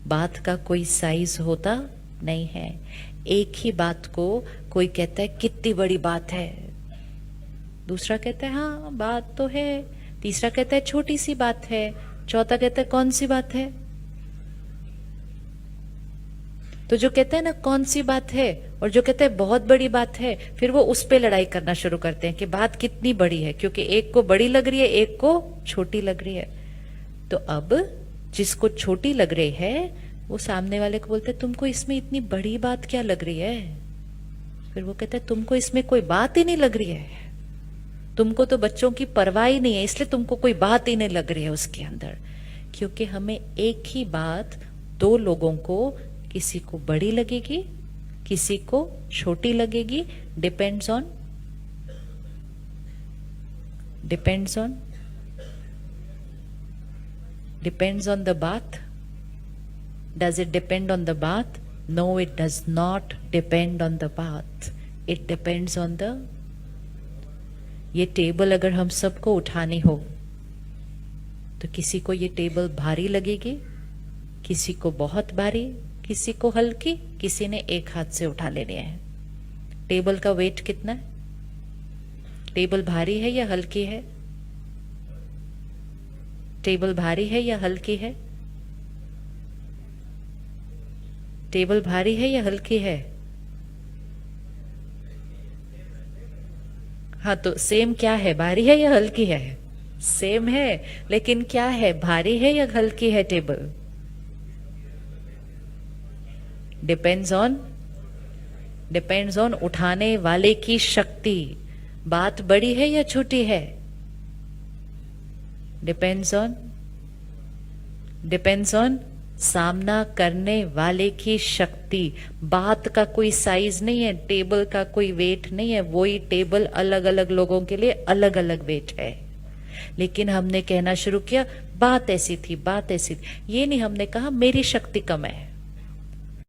बात का कोई साइज होता नहीं है। एक ही बात को कोई कहता है कितनी बड़ी बात है, दूसरा कहता है हाँ बात तो है, तीसरा कहता है छोटी सी बात है, चौथा कहता है कौन सी बात है। तो जो कहता है ना कौन सी बात है और जो कहता है बहुत बड़ी बात है, फिर वो उस पे लड़ाई करना शुरू करते हैं कि बात कितनी बड़ी है, क्योंकि एक को बड़ी लग रही है, एक को छोटी लग रही है। तो अब जिसको छोटी लग रही है वो सामने वाले को बोलते हैं तुमको इसमें इतनी बड़ी बात क्या लग रही है। फिर वो कहता है तुमको इसमें कोई बात ही नहीं लग रही है, तुमको तो बच्चों की परवाह ही नहीं है, इसलिए तुमको कोई बात ही नहीं लग रही है उसके अंदर। क्योंकि हमें एक ही बात दो लोगों को, किसी को बड़ी लगेगी, किसी को छोटी लगेगी, डिपेंड्स ऑन द बात। Does it depend on the bath? No, it does not depend on the bath. It depends on the, ये टेबल अगर हम सबको उठानी हो तो किसी को ये टेबल भारी लगेगी, किसी को बहुत भारी, किसी को हल्की, किसी ने एक हाथ से उठा लेनी है। टेबल का वेट कितना है? टेबल भारी है या हल्की है? टेबल भारी है या हल्की है? टेबल भारी है या हल्की है? हाँ, तो सेम क्या है, भारी है या हल्की है? सेम है, लेकिन क्या है, भारी है या हल्की है टेबल? डिपेंड्स ऑन उठाने वाले की शक्ति। बात बड़ी है या छोटी है? डिपेंड्स ऑन सामना करने वाले की शक्ति। बात का कोई साइज नहीं है, टेबल का कोई वेट नहीं है, वही टेबल अलग अलग लोगों के लिए अलग अलग वेट है। लेकिन हमने कहना शुरू किया बात ऐसी थी, बात ऐसी थी। ये नहीं हमने कहा मेरी शक्ति कम है,